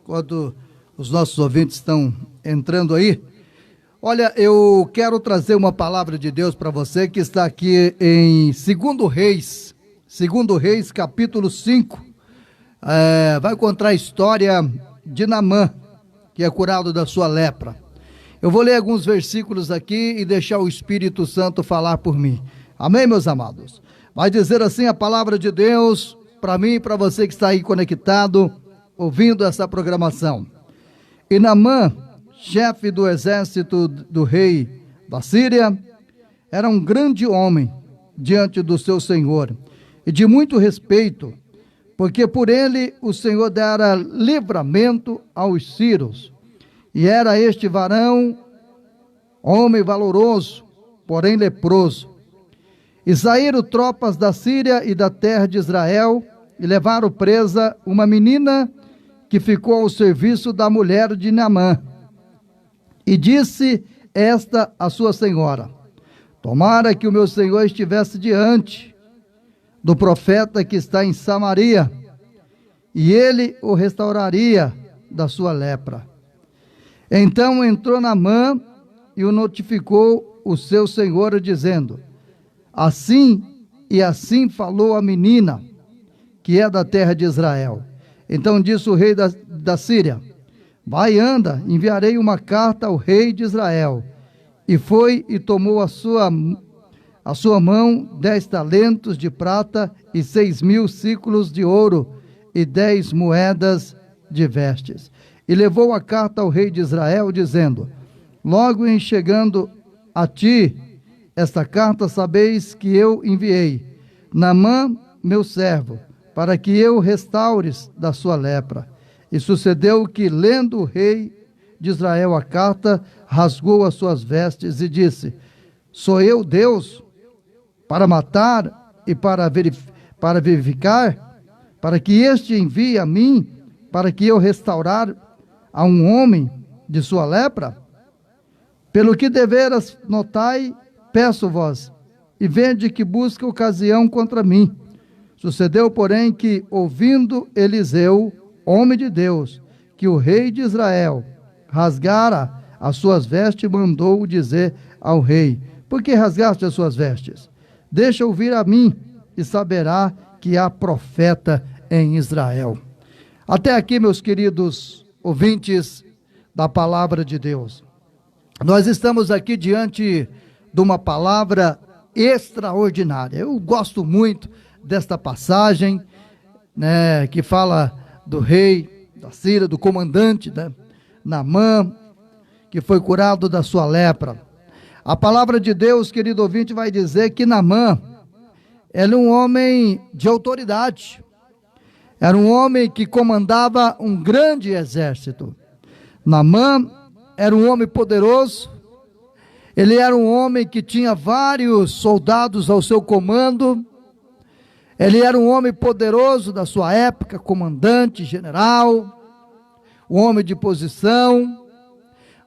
enquanto os nossos ouvintes estão entrando aí. Olha, eu quero trazer uma palavra de Deus para você que está aqui em 2 Reis, capítulo 5. Vai contar a história de Naamã, que é curado da sua lepra. Eu vou ler alguns versículos aqui e deixar o Espírito Santo falar por mim. Amém, meus amados? Vai dizer assim a palavra de Deus para mim e para você que está aí conectado, ouvindo essa programação. E Naamã, chefe do exército do rei da Síria, era um grande homem diante do seu senhor e de muito respeito, porque por ele o Senhor dera livramento aos sírios. E era este varão, homem valoroso, porém leproso. E saíram tropas da Síria e da terra de Israel e levaram presa uma menina que ficou ao serviço da mulher de Naamã. E disse esta a sua senhora: tomara que o meu senhor estivesse diante do profeta que está em Samaria, e ele o restauraria da sua lepra. Então entrou Naamã e o notificou o seu senhor, dizendo: assim e assim falou a menina, que é da terra de Israel. Então disse o rei da Síria: vai, anda, enviarei uma carta ao rei de Israel. E foi e tomou a sua mão 10 talentos de prata e 6.000 ciclos de ouro e 10 moedas de vestes. E levou a carta ao rei de Israel, dizendo: logo em chegando a ti esta carta, sabeis que eu enviei Naamã, meu servo, para que eu restaures da sua lepra. E sucedeu que, lendo o rei de Israel a carta, rasgou as suas vestes e disse: sou eu Deus para matar e para vivificar, para que este envie a mim, para que eu restaurar a um homem de sua lepra? Pelo que deveras notai, peço-vos, e vede que busca ocasião contra mim. Sucedeu, porém, que, ouvindo Eliseu, homem de Deus, que o rei de Israel rasgara as suas vestes, mandou dizer ao rei: por que rasgaste as suas vestes? Deixa ouvir a mim, e saberá que há profeta em Israel. Até aqui, meus queridos ouvintes da palavra de Deus, nós estamos aqui diante de uma palavra extraordinária. Eu gosto muito desta passagem, né, que fala do rei da Síria, do comandante, né, Naamã, que foi curado da sua lepra. A palavra de Deus, querido ouvinte, vai dizer que Naamã era um homem de autoridade, era um homem que comandava um grande exército. Naamã era um homem poderoso, ele era um homem que tinha vários soldados ao seu comando, ele era um homem poderoso da sua época, comandante, general, um homem de posição.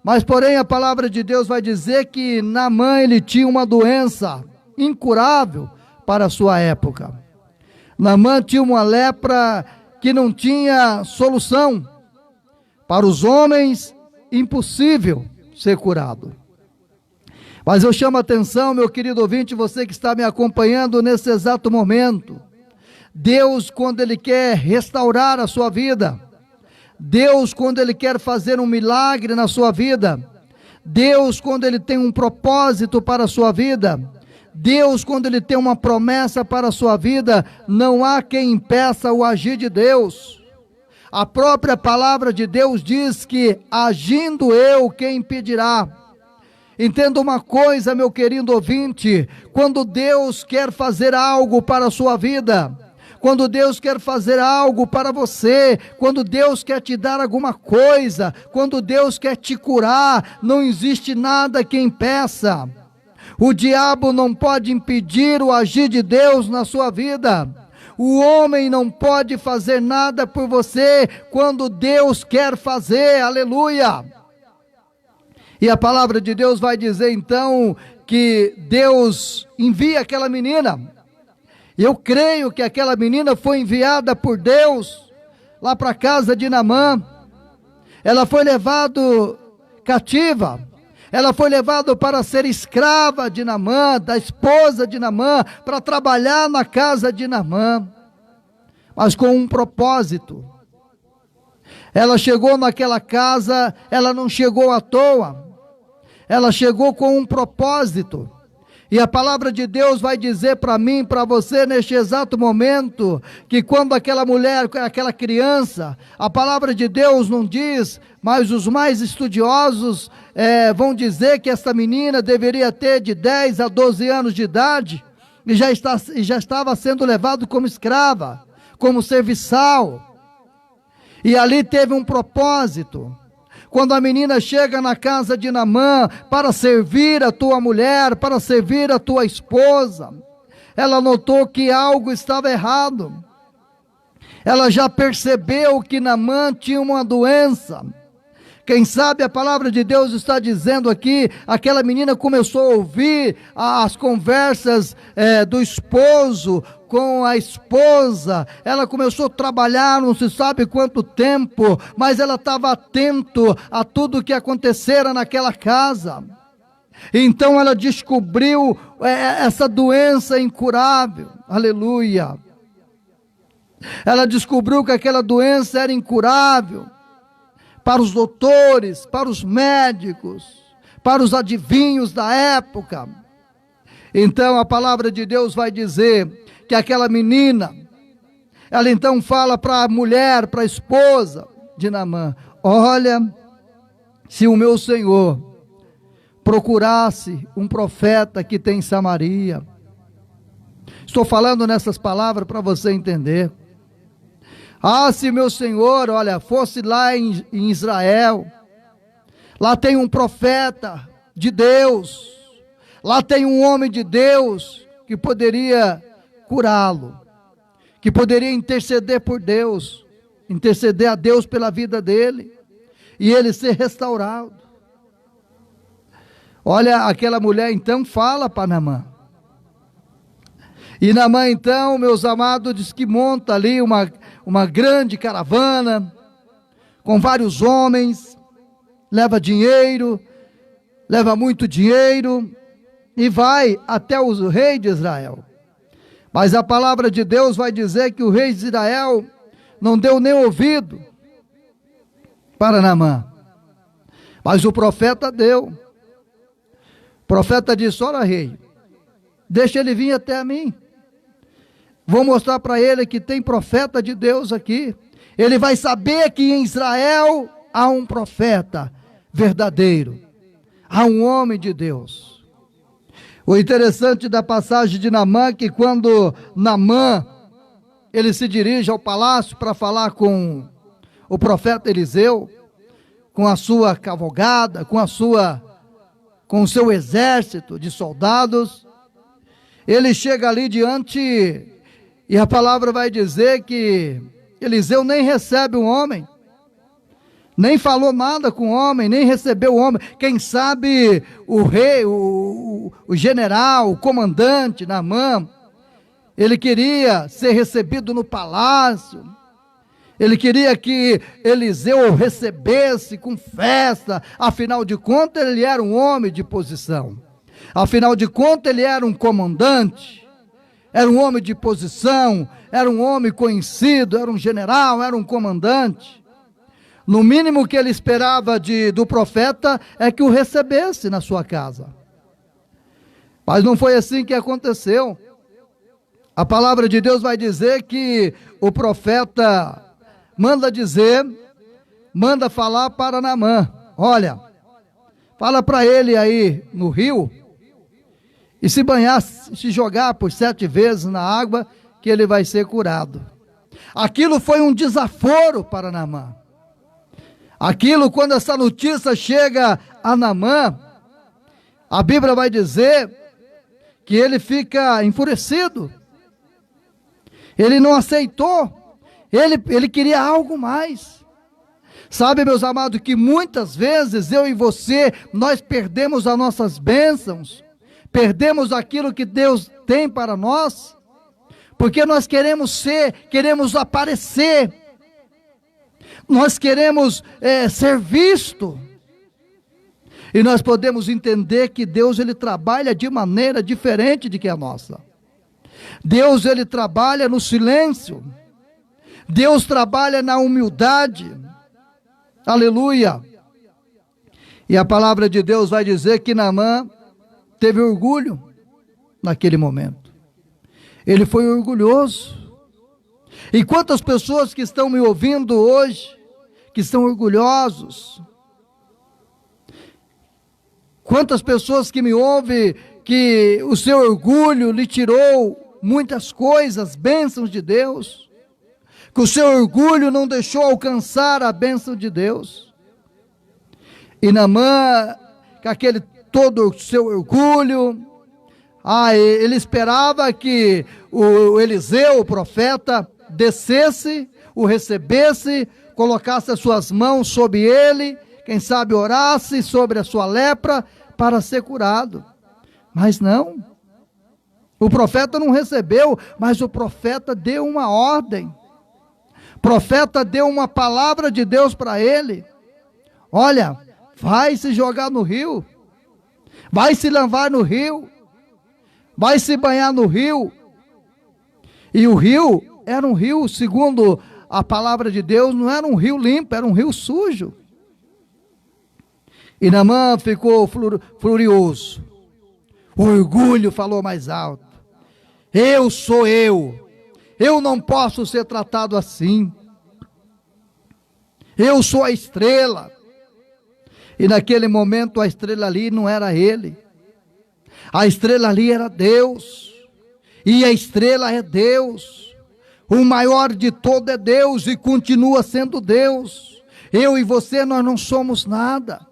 Mas porém a palavra de Deus vai dizer que Naamã, ele tinha uma doença incurável para a sua época. Naamã tinha uma lepra que não tinha solução. Para os homens, impossível ser curado. Mas eu chamo a atenção, meu querido ouvinte, você que está me acompanhando nesse exato momento. Deus, quando Ele quer restaurar a sua vida, Deus, quando Ele quer fazer um milagre na sua vida, Deus, quando Ele tem um propósito para a sua vida, Deus, quando Ele tem uma promessa para a sua vida, não há quem impeça o agir de Deus. A própria palavra de Deus diz que, agindo eu, quem impedirá? Entenda uma coisa, meu querido ouvinte, quando Deus quer fazer algo para a sua vida, quando Deus quer fazer algo para você, quando Deus quer te dar alguma coisa, quando Deus quer te curar, não existe nada que impeça. O diabo não pode impedir o agir de Deus na sua vida. O homem não pode fazer nada por você quando Deus quer fazer, aleluia. E a palavra de Deus vai dizer então que Deus envia aquela menina. Eu creio que aquela menina foi enviada por Deus lá para a casa de Naamã. ela foi levada cativa, ela foi levada para ser escrava de Naamã, da esposa de Naamã, para trabalhar na casa de Naamã, mas com um propósito. Ela chegou naquela casa, ela não chegou à toa, ela chegou com um propósito. E a palavra de Deus vai dizer para mim, para você, neste exato momento, que quando aquela mulher, aquela criança, a palavra de Deus não diz, mas os mais estudiosos vão dizer que essa menina deveria ter de 10 a 12 anos de idade, e já estava sendo levado como escrava, como serviçal, e ali teve um propósito. Quando a menina chega na casa de Naamã para servir a tua mulher, para servir a tua esposa, ela notou que algo estava errado. Ela já percebeu que Naamã tinha uma doença. Quem sabe a palavra de Deus está dizendo aqui, aquela menina começou a ouvir as conversas do esposo com a esposa, ela começou a trabalhar, não se sabe quanto tempo, mas ela estava atento a tudo o que acontecera naquela casa. Então ela descobriu essa doença incurável, aleluia. Ela descobriu que aquela doença era incurável, para os doutores, para os médicos, para os adivinhos da época. Então a palavra de Deus vai dizer que aquela menina, ela então fala para a mulher, para a esposa de Naamã: olha, se o meu Senhor procurasse um profeta que tem em Samaria. Estou falando nessas palavras para você entender. Ah, se meu Senhor, olha, fosse lá em Israel, lá tem um profeta de Deus, lá tem um homem de Deus que poderia curá-lo, que poderia interceder por Deus, interceder a Deus pela vida dele, e ele ser restaurado. Olha, aquela mulher então fala para Naamã, e Naamã então, meus amados, diz que monta ali uma grande caravana, com vários homens, leva dinheiro, leva muito dinheiro, e vai até o rei de Israel. Mas a palavra de Deus vai dizer que o rei de Israel não deu nem ouvido para Naamã, mas o profeta deu. O profeta disse: olha, rei, deixa ele vir até a mim, vou mostrar para ele que tem profeta de Deus aqui, ele vai saber que em Israel há um profeta verdadeiro, há um homem de Deus. O interessante da passagem de Naamã é que quando Naamã, ele se dirige ao palácio para falar com o profeta Eliseu, com a sua cavalgada, com o seu exército de soldados, ele chega ali diante, e a palavra vai dizer que Eliseu nem recebe o homem, nem falou nada com o homem, nem recebeu o homem. Quem sabe o rei, o general, o comandante Naamã, ele queria ser recebido no palácio, ele queria que Eliseu o recebesse com festa, afinal de contas ele era um homem de posição, afinal de contas ele era um comandante, era um homem de posição, era um homem conhecido, era um general, era um comandante. No mínimo que ele esperava do profeta é que o recebesse na sua casa. Mas não foi assim que aconteceu. A palavra de Deus vai dizer que o profeta manda falar para Naamã: olha, fala para ele aí no rio, e se banhar, se jogar por 7 vezes na água, que ele vai ser curado. Aquilo foi um desaforo para Naamã. Aquilo, quando essa notícia chega a Naamã, a Bíblia vai dizer que ele fica enfurecido, ele não aceitou, ele queria algo mais. Sabe, meus amados, que muitas vezes eu e você, nós perdemos as nossas bênçãos, perdemos aquilo que Deus tem para nós, porque nós queremos aparecer, Nós queremos ser visto. E nós podemos entender que Deus, ele trabalha de maneira diferente de que a nossa. Deus, ele trabalha no silêncio. Deus trabalha na humildade. Aleluia. E a palavra de Deus vai dizer que Naamã teve orgulho naquele momento. Ele foi orgulhoso. E quantas pessoas que estão me ouvindo hoje, que estão orgulhosos? Quantas pessoas que me ouvem, que o seu orgulho lhe tirou muitas coisas, bênçãos de Deus, que o seu orgulho não deixou alcançar a bênção de Deus. E Naamã, com aquele todo o seu orgulho, ele esperava que o Eliseu, o profeta, descesse, o recebesse, colocasse as suas mãos sobre ele, quem sabe orasse sobre a sua lepra, para ser curado. Mas não, o profeta não recebeu, mas o profeta deu uma ordem, o profeta deu uma palavra de Deus para ele: olha, vai se jogar no rio, vai se lavar no rio, vai se banhar no rio. E o rio era um rio, segundo a palavra de Deus, não era um rio limpo, era um rio sujo. E Naamã ficou furioso. O orgulho falou mais alto: eu sou eu não posso ser tratado assim. Eu sou a estrela. E naquele momento a estrela ali não era ele. A estrela ali era Deus. E a estrela é Deus. O maior de todo é Deus e continua sendo Deus. Eu e você, nós não somos nada.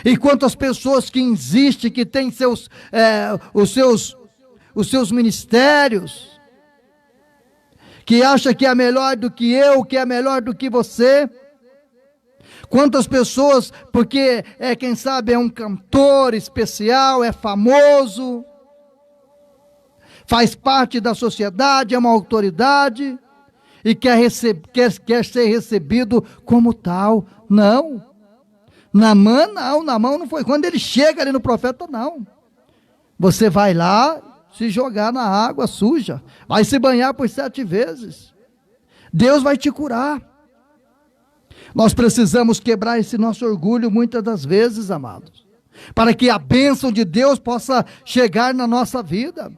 E quantas pessoas que existem, que têm os seus ministérios, que acham que é melhor do que eu, que é melhor do que você. Quantas pessoas, porque quem sabe é um cantor especial, é famoso, faz parte da sociedade, é uma autoridade, e quer ser recebido como tal. Não. Naamã não foi. Quando ele chega ali no profeta, não. Você vai lá se jogar na água suja, vai se banhar por 7 vezes. Deus vai te curar. Nós precisamos quebrar esse nosso orgulho muitas das vezes, amados, para que a bênção de Deus possa chegar na nossa vida.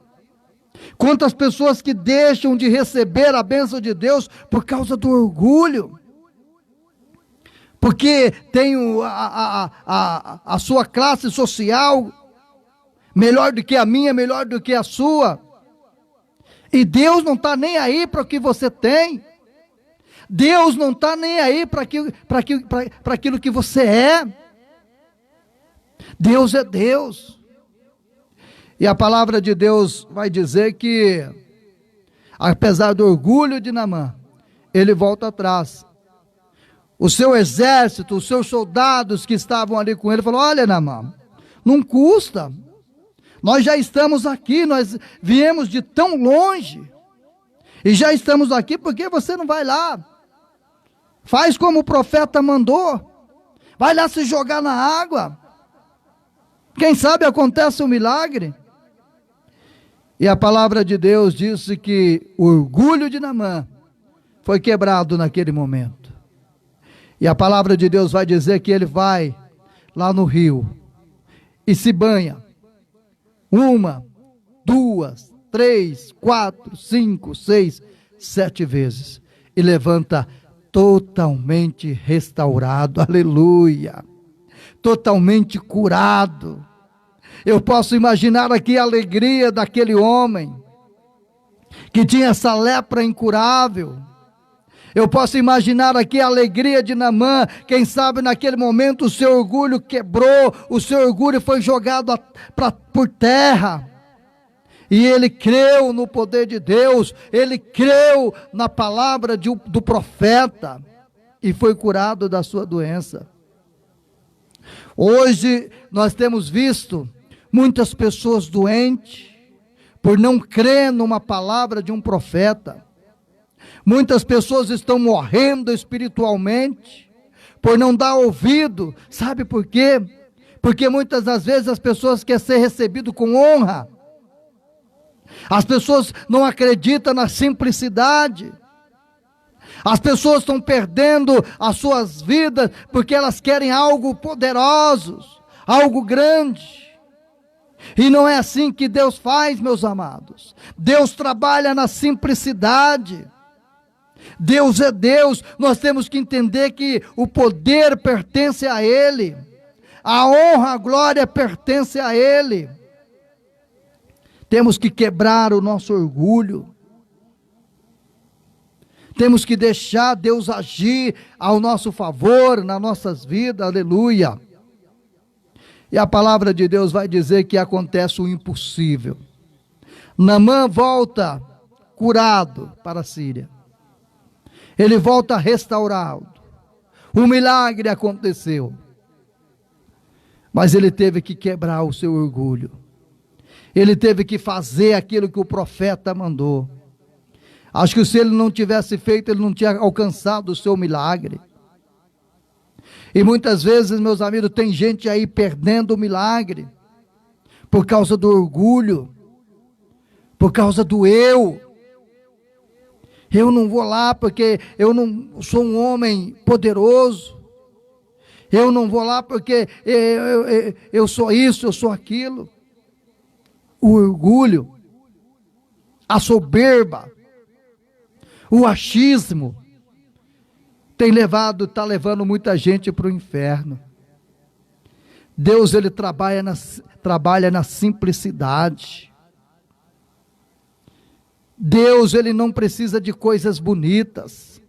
Quantas pessoas que deixam de receber a bênção de Deus por causa do orgulho, porque tem a sua classe social melhor do que a minha, melhor do que a sua, e Deus não está nem aí para o que você tem. Deus não está nem aí para aquilo que você é. Deus é Deus. E a palavra de Deus vai dizer que, apesar do orgulho de Naamã, ele volta atrás. O seu exército, os seus soldados que estavam ali com ele, falou: olha, Naamã, não custa, nós já estamos aqui, nós viemos de tão longe, e já estamos aqui, por que você não vai lá? Faz como o profeta mandou, vai lá se jogar na água, quem sabe acontece um milagre. E a palavra de Deus disse que o orgulho de Naamã foi quebrado naquele momento. E a palavra de Deus vai dizer que ele vai lá no rio e se banha 1, 2, 3, 4, 5, 6, 7 vezes e levanta totalmente restaurado, aleluia, totalmente curado. Eu posso imaginar aqui a alegria daquele homem que tinha essa lepra incurável. Eu posso imaginar aqui a alegria de Naamã. Quem sabe naquele momento o seu orgulho quebrou, o seu orgulho foi jogado por terra. E ele creu no poder de Deus, ele creu na palavra do profeta e foi curado da sua doença. Hoje nós temos visto muitas pessoas doentes por não crer numa palavra de um profeta. Muitas pessoas estão morrendo espiritualmente por não dar ouvido. Sabe por quê? Porque muitas das vezes as pessoas querem ser recebido com honra. As pessoas não acreditam na simplicidade. As pessoas estão perdendo as suas vidas porque elas querem algo poderoso, algo grande. E não é assim que Deus faz, meus amados. Deus trabalha na simplicidade. Deus é Deus. Nós temos que entender que o poder pertence a Ele. A honra, a glória pertence a Ele. Temos que quebrar o nosso orgulho. Temos que deixar Deus agir ao nosso favor, nas nossas vidas, aleluia. E a palavra de Deus vai dizer que acontece o impossível. Naamã volta curado para a Síria. Ele volta restaurado. O milagre aconteceu. Mas ele teve que quebrar o seu orgulho. Ele teve que fazer aquilo que o profeta mandou. Acho que se ele não tivesse feito, ele não tinha alcançado o seu milagre. E muitas vezes, meus amigos, tem gente aí perdendo o milagre, por causa do orgulho, por causa do eu. Eu não vou lá porque eu não sou um homem poderoso. Eu não vou lá porque eu sou isso, eu sou aquilo. O orgulho, a soberba, o achismo, está levando muita gente para o inferno. Deus, ele trabalha na simplicidade. Deus, ele não precisa de coisas bonitas.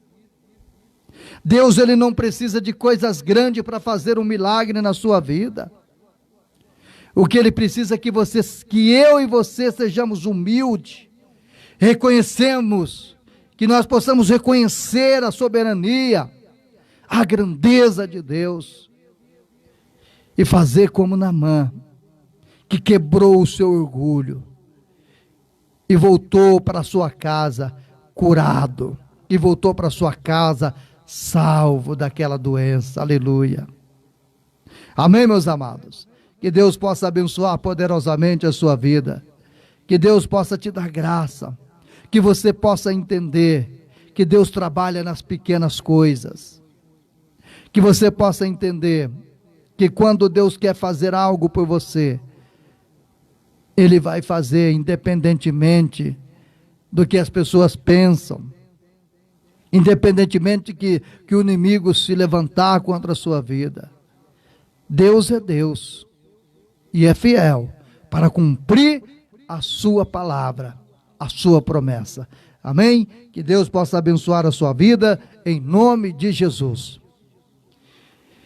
Deus, ele não precisa de coisas grandes para fazer um milagre na sua vida. O que ele precisa é que eu e você sejamos humildes, reconhecemos, que nós possamos reconhecer a soberania, a grandeza de Deus, e fazer como Naamã, que quebrou o seu orgulho, e voltou para sua casa curado, e voltou para sua casa salvo daquela doença, aleluia. Amém, meus amados? Que Deus possa abençoar poderosamente a sua vida, que Deus possa te dar graça, que você possa entender que Deus trabalha nas pequenas coisas, que você possa entender que quando Deus quer fazer algo por você, Ele vai fazer independentemente do que as pessoas pensam, independentemente que o inimigo se levantar contra a sua vida. Deus é Deus e é fiel para cumprir a sua palavra, a sua promessa. Amém? Que Deus possa abençoar a sua vida, em nome de Jesus.